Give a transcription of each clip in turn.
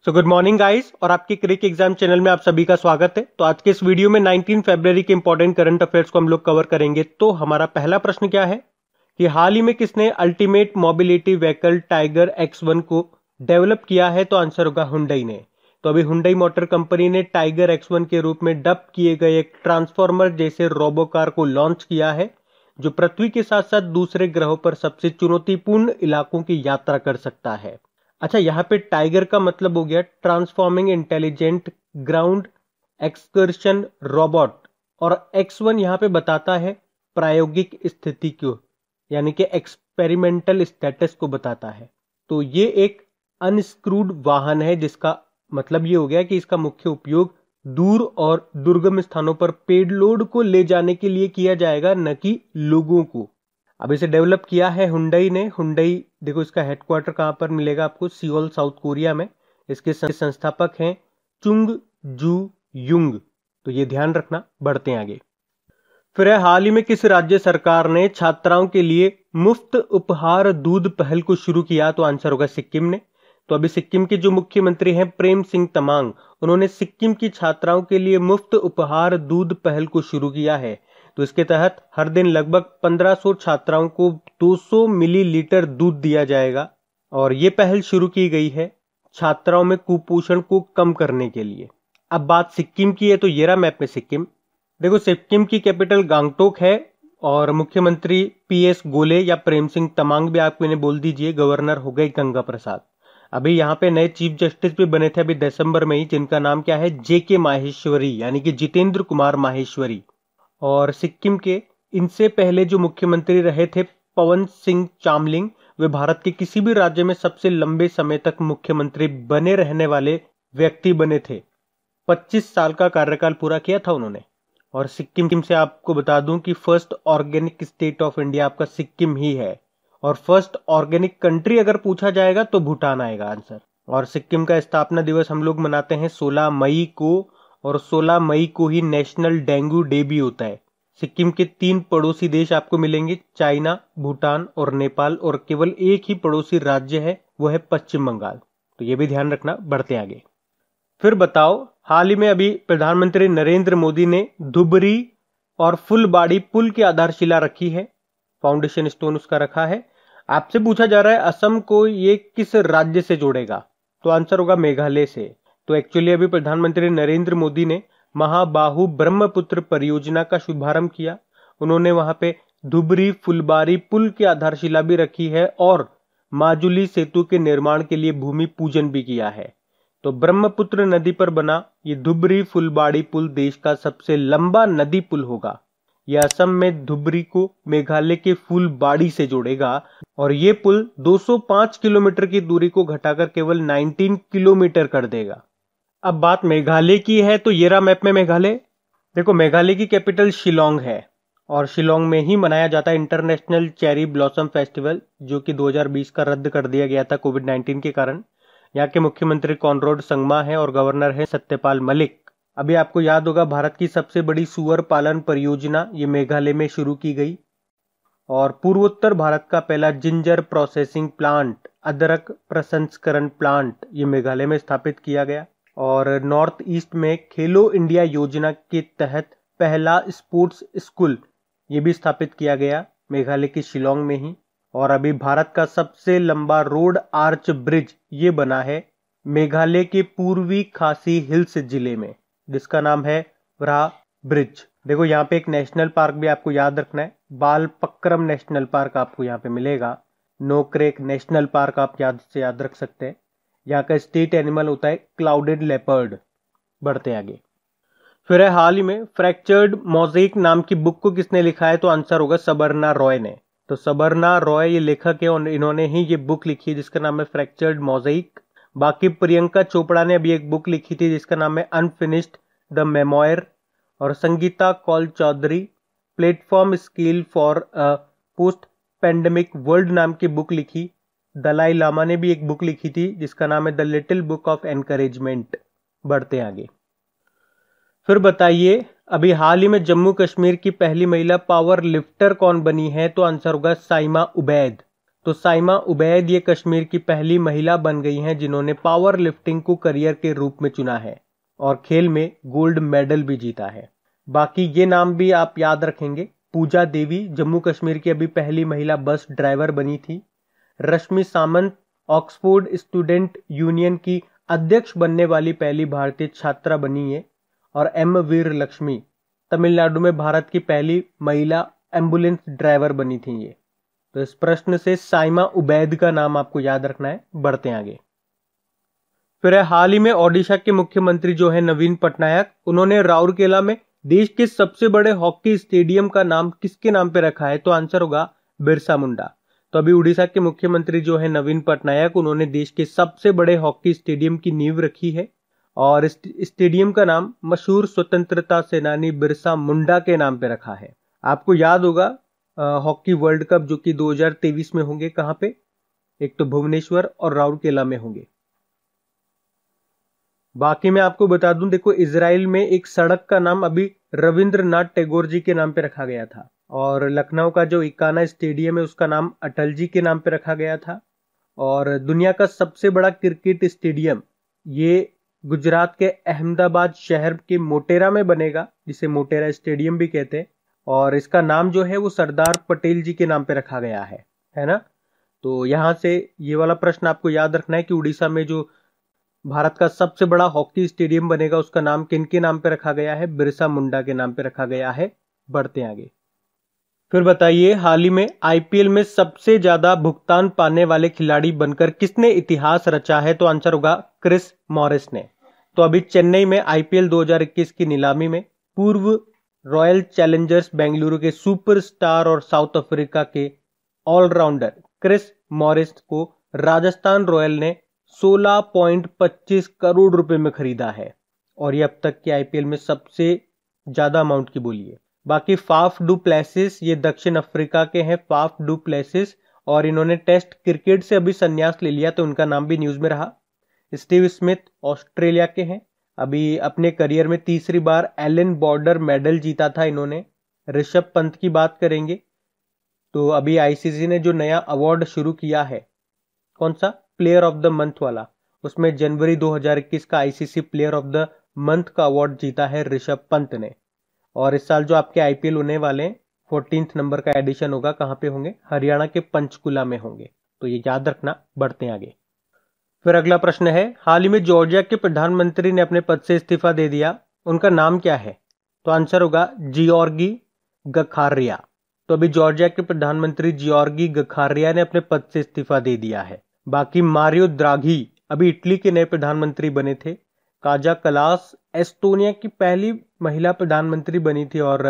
Good morning guys और आपके क्रिक exam channel में आप सभी का स्वागत है। तो आज के इस वीडियो में 19 फरवरी के इंपॉर्टेंट करंट अफेयर्स को हम लोग कवर करेंगे। तो हमारा पहला प्रश्न क्या है कि हाल ही में किसने ultimate mobility vehicle tiger X1 को डेवलप किया है? तो आंसर होगा हुंडई ने। तो अभी हुंडई मोटर कंपनी ने टाइगर X1 के रूप में डब किए गए एक ट्रांसफॉर्मर जैसे रोबो कार को लॉन्च किया है, जो पृथ्वी के साथ साथ दूसरे ग्रहों पर सबसे चुनौतीपूर्ण इलाकों की यात्रा कर सकता है। अच्छा, यहाँ पे टाइगर का मतलब हो गया transforming intelligent ground excursion robot, और X1 यहाँ पे बताता है प्रायोगिक स्थिति को, यानी कि एक्सपेरिमेंटल स्टेटस को बताता है। तो ये एक अनस्क्रूड वाहन है, जिसका मतलब ये हो गया कि इसका मुख्य उपयोग दूर और दुर्गम स्थानों पर पेडलोड को ले जाने के लिए किया जाएगा, न कि लोगों को। अब इसे डेवलप किया है हुंडई ने। हुंडई देखो, इसका हेडक्वार्टर कहां पर मिलेगा आपको? सियोल, साउथ कोरिया में। इसके संस्थापक हैं चुंग जू युंग। तो ये ध्यान रखना। बढ़ते हैं आगे। फिर है, हाल ही में किस राज्य सरकार ने छात्राओं के लिए मुफ्त उपहार दूध पहल को शुरू किया? तो आंसर होगा सिक्किम ने। तो अभी सिक्किम के जो मुख्यमंत्री हैं प्रेम सिंह तमांग, उन्होंने सिक्किम की छात्राओं के लिए मुफ्त उपहार दूध पहल को शुरू किया है। तो इसके तहत हर दिन लगभग 1500 छात्राओं को 200 मिलीलीटर दूध दिया जाएगा, और ये पहल शुरू की गई है छात्राओं में कुपोषण को कम करने के लिए। अब बात सिक्किम की है, तो ये रहा मैप में सिक्किम। देखो, सिक्किम की कैपिटल गंगटोक है, और मुख्यमंत्री PS गोले या प्रेम सिंह तमांग भी आप इन्हें बोल दीजिए, गवर्नर हो गए गंगा प्रसाद। अभी यहाँ पे नए चीफ जस्टिस भी बने थे अभी दिसंबर में ही, जिनका नाम क्या है? JK माहेश्वरी, यानी कि जितेंद्र कुमार माहेश्वरी। और सिक्किम के इनसे पहले जो मुख्यमंत्री रहे थे पवन सिंह चामलिंग, वे भारत के किसी भी राज्य में सबसे लंबे समय तक मुख्यमंत्री बने रहने वाले व्यक्ति बने थे। 25 साल का कार्यकाल पूरा किया था उन्होंने। और सिक्किम से आपको बता दूं कि first organic state of India आपका सिक्किम ही है, और फर्स्ट ऑर्गेनिक कंट्री अगर पूछा जाएगा तो भूटान आएगा आंसर। और सिक्किम का स्थापना दिवस हम लोग मनाते हैं 16 मई को, और 16 मई को ही नेशनल डेंगू डे भी होता है। सिक्किम के 3 पड़ोसी देश आपको मिलेंगे, चाइना, भूटान और नेपाल, और केवल एक ही पड़ोसी राज्य है, वो है पश्चिम बंगाल। तो ये भी ध्यान रखना। बढ़ते आगे। फिर बताओ, हाल ही में अभी प्रधानमंत्री नरेंद्र मोदी ने धुबरी और फुलबाड़ी पुल की आधारशिला रखी है, फाउंडेशन स्टोन उसका रखा है। आपसे पूछा जा रहा है असम को ये किस राज्य से जोड़ेगा? तो आंसर होगा मेघालय से। तो एक्चुअली अभी प्रधानमंत्री नरेंद्र मोदी ने महाबाहु ब्रह्मपुत्र परियोजना का शुभारंभ किया। उन्होंने वहां पे धुबरी फुलबारी पुल की आधारशिला भी रखी है, और माजुली सेतु के निर्माण के लिए भूमि पूजन भी किया है। तो ब्रह्मपुत्र नदी पर बना ये धुबरी फुलबाड़ी पुल देश का सबसे लंबा नदी पुल होगा। यह असम में धुबरी को मेघालय के फुलबाड़ी से जोड़ेगा, और ये पुल 205 किलोमीटर की दूरी को घटाकर केवल 19 किलोमीटर कर देगा। अब बात मेघालय की है, तो ये रहा मैप में मेघालय। देखो, मेघालय की कैपिटल शिलोंग है, और शिलोंग में ही मनाया जाता है इंटरनेशनल चेरी ब्लॉसम फेस्टिवल, जो कि 2020 का रद्द कर दिया गया था कोविड-19 के कारण। यहाँ के मुख्यमंत्री कॉनराड संगमा है, और गवर्नर है सत्यपाल मलिक। अभी आपको याद होगा, भारत की सबसे बड़ी सुअर पालन परियोजना ये मेघालय में शुरू की गई, और पूर्वोत्तर भारत का पहला जिंजर प्रोसेसिंग प्लांट, अदरक प्रसंस्करण प्लांट, ये मेघालय में स्थापित किया गया। और नॉर्थ ईस्ट में खेलो इंडिया योजना के तहत पहला स्पोर्ट्स स्कूल ये भी स्थापित किया गया मेघालय के शिलोंग में ही। और अभी भारत का सबसे लंबा रोड आर्च ब्रिज ये बना है मेघालय के पूर्वी खासी हिल्स जिले में, जिसका नाम है ब्रा ब्रिज। देखो, यहाँ पे एक नेशनल पार्क भी आपको याद रखना है, बालपक्रम नेशनल पार्क आपको यहाँ पे मिलेगा। नोक्रेक नेशनल पार्क आप याद रख सकते हैं। यहाँ का स्टेट एनिमल होता है क्लाउडेड लेपर्ड। बढ़ते आगे। फिर है, हाल ही में फ्रैक्चर्ड मोज़ेक नाम की बुक को किसने लिखा है? तो आंसर होगा सबरना रॉय ने। तो सबरना रॉय ये लेखक है, और इन्होंने ही ये बुक लिखी है जिसका नाम है फ्रैक्चर्ड मोज़ेक। बाकी प्रियंका चोपड़ा ने अभी एक बुक लिखी थी जिसका नाम है अनफिनिश्ड द मेमोयर, और Sangeeta Kaul Chaudhary platform skill for post pandemic world नाम की बुक लिखी। दलाई लामा ने भी एक बुक लिखी थी जिसका नाम है the little book of encouragement. बढ़ते आगे। फिर बताइए, अभी हाल ही में जम्मू कश्मीर की पहली महिला पावर लिफ्टर कौन बनी है? तो आंसर होगा साइमा उबैद। तो साइमा उबैद ये कश्मीर की पहली महिला बन गई हैं जिन्होंने पावर लिफ्टिंग को करियर के रूप में चुना है और खेल में गोल्ड मेडल भी जीता है। बाकी ये नाम भी आप याद रखेंगे। पूजा देवी जम्मू कश्मीर की अभी पहली महिला बस ड्राइवर बनी थी। रश्मि सामंत ऑक्सफोर्ड स्टूडेंट यूनियन की अध्यक्ष बनने वाली पहली भारतीय छात्रा बनी है। और एम वीर लक्ष्मी तमिलनाडु में भारत की पहली महिला एम्बुलेंस ड्राइवर बनी थी ये। तो इस प्रश्न से साइमा उबैद का नाम आपको याद रखना है। बढ़ते हैं आगे। फिर हाल ही में ओडिशा के मुख्यमंत्री जो है नवीन पटनायक, उन्होंने राउरकेला में देश के सबसे बड़े हॉकी स्टेडियम का नाम किसके नाम पे रखा है? तो आंसर होगा बिरसा मुंडा। तो अभी उड़ीसा के मुख्यमंत्री जो है नवीन पटनायक, उन्होंने देश के सबसे बड़े हॉकी स्टेडियम की नींव रखी है और इस स्टेडियम का नाम मशहूर स्वतंत्रता सेनानी बिरसा मुंडा के नाम पे रखा है। आपको याद होगा हॉकी वर्ल्ड कप जो कि 2023 में होंगे, कहाँ पे? एक तो भुवनेश्वर और राउरकेला में होंगे। बाकी मैं आपको बता दूं, देखो इजराइल में एक सड़क का नाम अभी रविंद्रनाथ टैगोर जी के नाम पे रखा गया था और लखनऊ का जो इकाना स्टेडियम है उसका नाम अटल जी के नाम पे रखा गया था। और दुनिया का सबसे बड़ा क्रिकेट स्टेडियम ये गुजरात के अहमदाबाद शहर के मोटेरा में बनेगा, जिसे मोटेरा स्टेडियम भी कहते हैं। और इसका नाम जो है वो सरदार पटेल जी के नाम पे रखा गया है ना। तो यहां से ये वाला प्रश्न आपको याद रखना है कि उड़ीसा में जो भारत का सबसे बड़ा हॉकी स्टेडियम बनेगा उसका नाम किनके नाम पे रखा गया है? बिरसा मुंडा के नाम पे रखा गया है। बढ़ते हैं आगे। फिर बताइए, हाल ही में आईपीएल में सबसे ज्यादा भुगतान पाने वाले खिलाड़ी बनकर किसने इतिहास रचा है? तो आंसर होगा क्रिस मॉरिस ने। तो अभी चेन्नई में आईपीएल 2021 की नीलामी में पूर्व रॉयल चैलेंजर्स बेंगलुरु के सुपरस्टार और साउथ अफ्रीका के ऑलराउंडर क्रिस मॉरिस को राजस्थान रॉयल ने 16.25 करोड़ रुपए में खरीदा है और ये अब तक के आईपीएल में सबसे ज्यादा अमाउंट की बोली है। बाकी फाफ डू प्लेसिस ये दक्षिण अफ्रीका के हैं, फाफ डू प्लेसिस, और इन्होंने टेस्ट क्रिकेट से अभी संन्यास ले लिया तो उनका नाम भी न्यूज में रहा। स्टीव स्मिथ ऑस्ट्रेलिया के हैं, अभी अपने करियर में तीसरी बार एलन बॉर्डर मेडल जीता था इन्होंने। ऋषभ पंत की बात करेंगे तो अभी आईसीसी ने जो नया अवार्ड शुरू किया है, कौन सा? प्लेयर ऑफ द मंथ वाला, उसमें जनवरी 2021 का ICC player of the month का अवार्ड जीता है ऋषभ पंत ने। और इस साल जो आपके आईपीएल होने वाले हैं 14th नंबर का एडिशन होगा, कहां पे होंगे? हरियाणा के पंचकुला में होंगे, तो ये याद रखना। बढ़ते हैं आगे। फिर अगला प्रश्न है, हाल ही में जॉर्जिया के प्रधानमंत्री ने अपने पद से इस्तीफा दे दिया, उनका नाम क्या है? तो आंसर होगा जियोर्गी गखार्या। तो अभी जॉर्जिया के प्रधानमंत्री जियोर्गी गखार्या ने अपने पद से इस्तीफा दे दिया है। बाकी मारियो द्राघी अभी इटली के नए प्रधानमंत्री बने थे। काजा कलास एस्टोनिया की पहली महिला प्रधानमंत्री बनी थी और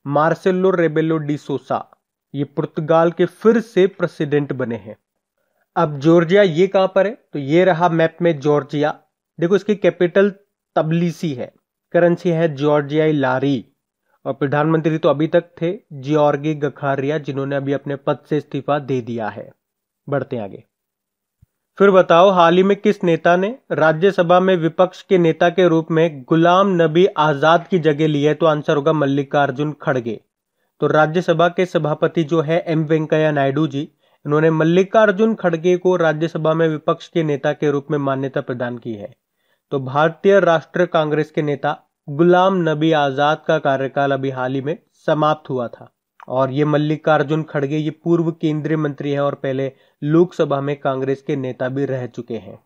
मार्सेलो रेबेलो डी सोसा ये पुर्तगाल के फिर से प्रेसिडेंट बने हैं। अब जॉर्जिया ये कहां पर है? तो ये रहा मैप में जॉर्जिया। देखो इसकी कैपिटल तबलिसी है, करेंसी है जॉर्जियाई लारी और प्रधानमंत्री तो अभी तक थे जियोर्गी गखार्या, जिन्होंने अभी अपने पद से इस्तीफा दे दिया है। बढ़ते आगे। फिर बताओ, हाल ही में किस नेता ने राज्यसभा में विपक्ष के नेता के रूप में गुलाम नबी आजाद की जगह ली है? तो आंसर होगा मल्लिकार्जुन खड़गे। तो राज्यसभा के सभापति जो है एम वेंकैया नायडू जी, इन्होंने मल्लिकार्जुन खड़गे को राज्यसभा में विपक्ष के नेता के रूप में मान्यता प्रदान की है। तो भारतीय राष्ट्रीय कांग्रेस के नेता गुलाम नबी आजाद का कार्यकाल अभी हाल ही में समाप्त हुआ था और ये मल्लिकार्जुन खड़गे ये पूर्व केंद्रीय मंत्री हैं और पहले लोकसभा में कांग्रेस के नेता भी रह चुके हैं।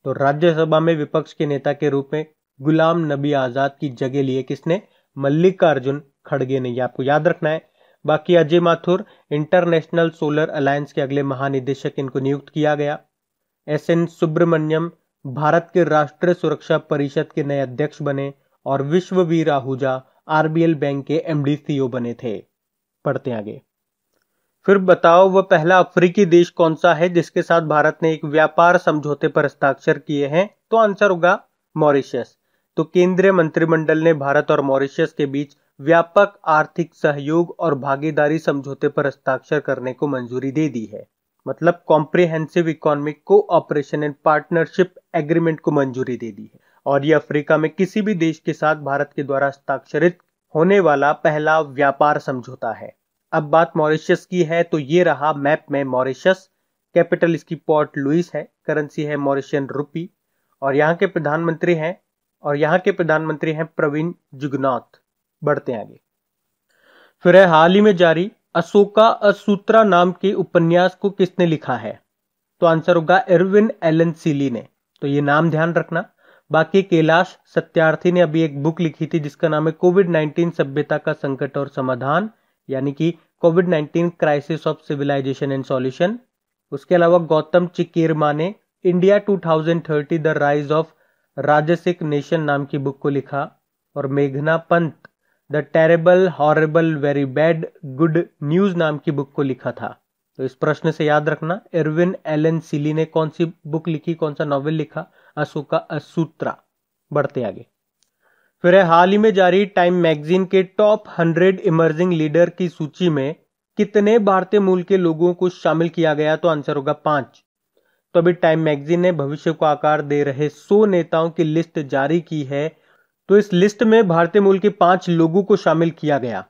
तो राज्यसभा में विपक्ष के नेता के रूप में गुलाम नबी आजाद की जगह लिए किसने? मल्लिकार्जुन खड़गे ने, ये आपको याद रखना है। बाकी Ajay Mathur international solar alliance के अगले महानिदेशक इनको नियुक्त किया गया। एसएन सुब्रमण्यम भारत के राष्ट्रीय सुरक्षा परिषद के नए अध्यक्ष बने और विश्ववीर आहूजा आरबीएल बैंक के एमडी सीईओ बने थे। पढ़ते आगे। फिर बताओ वह पहला अफ्रीकी देश कौन सा है जिसके साथ भारत ने एक व्यापार समझौते पर हस्ताक्षर किए हैं? तो आंसर होगा मॉरिशस। तो केंद्रीय मंत्रिमंडल ने भारत और मॉरिशस के बीच व्यापक आर्थिक सहयोग और भागीदारी समझौते पर हस्ताक्षर करने को मंजूरी दे दी है। मतलब comprehensive economic cooperation and partnership agreement को मंजूरी दे दी है और यह अफ्रीका में किसी भी देश के साथ भारत के द्वारा हस्ताक्षरित होने वाला पहला व्यापार समझौता है। अब बात मॉरिशस की है तो ये रहा मैप में मॉरिशस। कैपिटल इसकी पोर्ट लुइस है, करेंसी है मॉरिशियन रुपी, और यहाँ के प्रधानमंत्री हैं प्रवीण जुगनॉथ। बढ़ते हैं आगे। फिर है हाल ही में जारी अशोका असूत्रा नाम के उपन्यास को किसने लिखा है? तो आंसर होगा एर्विन एलन सीली ने। तो ये नाम ध्यान रखना। बाकी कैलाश सत्यार्थी ने अभी एक बुक लिखी थी जिसका नाम है कोविड-19 सभ्यता का संकट और समाधान, यानी कि कोविड-19 crisis of civilization and solution. उसके अलावा गौतम चिकेरमा ने India 2030 the rise of Rajasik nation नाम की बुक को लिखा, और मेघना Pant the terrible horrible very bad good news नाम की बुक को लिखा था। तो इस प्रश्न से याद रखना एर्विन एलन सीली ने कौन सी बुक लिखी, कौन सा नॉवेल लिखा? अशोका असूत्रा। बढ़ते आगे। फिर है हाल ही में जारी टाइम मैगजीन के टॉप 100 इमर्जिंग लीडर की सूची में कितने भारतीय मूल के लोगों को शामिल किया गया? तो आंसर होगा 5। तो अभी टाइम मैगजीन ने भविष्य को आकार दे रहे 100 नेताओं की लिस्ट जारी की है। तो इस लिस्ट में भारतीय मूल के 5 लोगों को शामिल किया गया।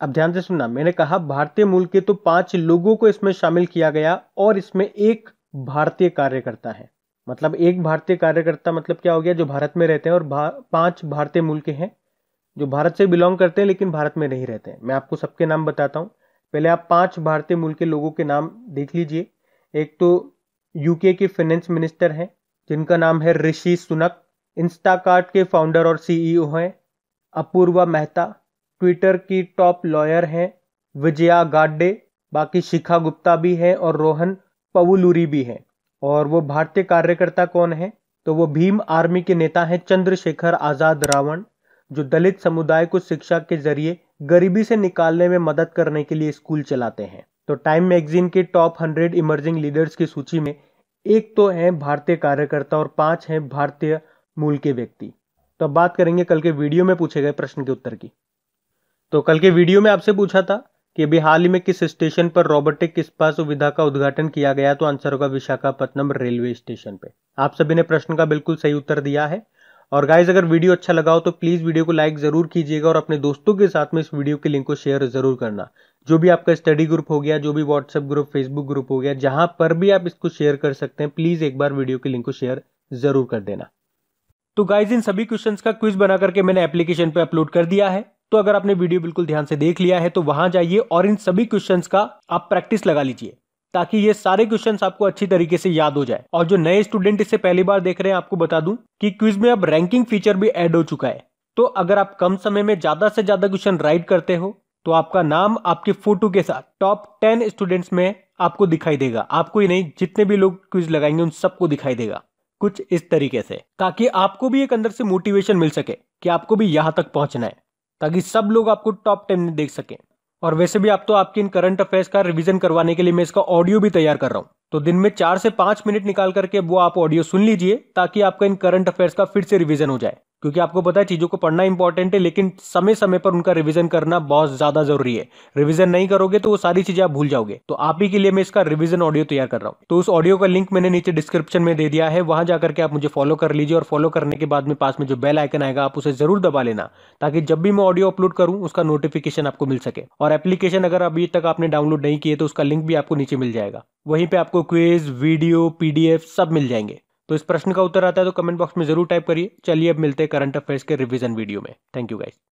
अब ध्यान से सुनना, मैंने कहा भारतीय मूल के तो 5 लोगों को इसमें शामिल किया गया, और इसमें एक भारतीय कार्यकर्ता है। मतलब एक भारतीय कार्यकर्ता मतलब क्या हो गया? जो भारत में रहते हैं, और 5 भारतीय मूल के हैं जो भारत से बिलोंग करते हैं लेकिन भारत में नहीं रहते हैं। मैं आपको सबके नाम बताता हूं। पहले आप 5 भारतीय मूल के लोगों के नाम देख लीजिए। एक तो यूके के फाइनेंस मिनिस्टर हैं जिनका नाम है ऋषि सुनक। इंस्टाकार्ट के फाउंडर और सीईओ हैं अपूर्वा मेहता। ट्विटर की टॉप लॉयर हैं विजया गाड्डे। बाकी शिखा गुप्ता भी है और रोहन पवुलूरी भी है। और वो भारतीय कार्यकर्ता कौन है? तो वो भीम आर्मी के नेता हैं चंद्रशेखर आजाद रावण, जो दलित समुदाय को शिक्षा के जरिए गरीबी से निकालने में मदद करने के लिए स्कूल चलाते हैं। तो टाइम मैगजीन के टॉप 100 इमर्जिंग लीडर्स की सूची में एक तो हैं भारतीय कार्यकर्ता और 5 हैं भारतीय मूल के व्यक्ति। तो अब बात करेंगे कल के वीडियो में पूछे गए प्रश्न के उत्तर की। तो कल के वीडियो में आपसे पूछा था कि अभी हाल ही में किस स्टेशन पर रोबोटिक इस्पात सुविधा का उद्घाटन किया गया? तो आंसर होगा विशाखापट्टनम रेलवे स्टेशन पे। आप सभी ने प्रश्न का बिल्कुल सही उत्तर दिया है। और गाइज अगर वीडियो अच्छा लगा हो तो प्लीज वीडियो को लाइक जरूर कीजिएगा, और अपने दोस्तों के साथ में इस वीडियो के लिंक को शेयर जरूर करना। जो भी आपका स्टडी ग्रुप हो गया, जो भी व्हाट्सएप ग्रुप, फेसबुक ग्रुप हो गया, जहां पर भी आप इसको शेयर कर सकते हैं, प्लीज एक बार वीडियो के लिंक को शेयर जरूर कर देना। तो गाइज इन सभी क्वेश्चंस का क्विज बना करके मैंने एप्लीकेशन पे अपलोड कर दिया है। तो अगर आपने वीडियो बिल्कुल ध्यान से देख लिया है तो वहां जाइए और इन सभी क्वेश्चंस का आप प्रैक्टिस लगा लीजिए, ताकि ये सारे क्वेश्चंस आपको अच्छी तरीके से याद हो जाए। और जो नए स्टूडेंट इसे पहली बार देख रहे हैं, आपको बता दूं कि क्विज में अब रैंकिंग फीचर भी ऐड हो चुका है। तो अगर आप कम समय में ज्यादा से ज्यादा क्वेश्चन राइट करते हो तो आपका नाम आपके फोटो के साथ टॉप 10 स्टूडेंट्स में आपको दिखाई देगा। आपको ही नहीं, जितने भी लोग क्विज लगाएंगे उन सबको दिखाई देगा कुछ इस तरीके से, ताकि आपको भी एक अंदर से मोटिवेशन मिल सके कि आपको भी यहां तक पहुंचना है, ताकि सब लोग आपको टॉप 10 में देख सकें। और वैसे भी आप तो आपके इन करंट अफेयर्स का रिवीजन करवाने के लिए मैं इसका ऑडियो भी तैयार कर रहा हूं। तो दिन में 4 से 5 मिनट निकाल करके वो आप ऑडियो सुन लीजिए, ताकि आपका इन करंट अफेयर्स का फिर से रिवीजन हो जाए। क्योंकि आपको पता है चीजों को पढ़ना इंपॉर्टेंट है, लेकिन समय समय पर उनका रिवीजन करना बहुत ज्यादा जरूरी है। रिवीजन नहीं करोगे तो वो सारी चीजें आप भूल जाओगे। तो आप ही के लिए मैं इसका रिवीजन ऑडियो तैयार कर रहा हूं। तो उस ऑडियो का लिंक मैंने नीचे डिस्क्रिप्शन में दे दिया है, वहां जाकर के आप मुझे फॉलो कर लीजिए। और फॉलो करने के बाद में पास में जो बेल आइकन आएगा आप उसे जरूर दबा लेना, ताकि जब भी मैं ऑडियो अपलोड करूं उसका नोटिफिकेशन आपको मिल सके। और एप्लीकेशन अगर अभी तक आपने डाउनलोड नहीं किए तो उसका लिंक भी आपको नीचे मिल जाएगा। वहीं पे आपको क्विज, वीडियो, पीडीएफ सब मिल जाएंगे। तो इस प्रश्न का उत्तर आता है तो कमेंट बॉक्स में जरूर टाइप करिए। चलिए अब मिलते हैं करंट अफेयर्स के रिवीजन वीडियो में। Thank you guys.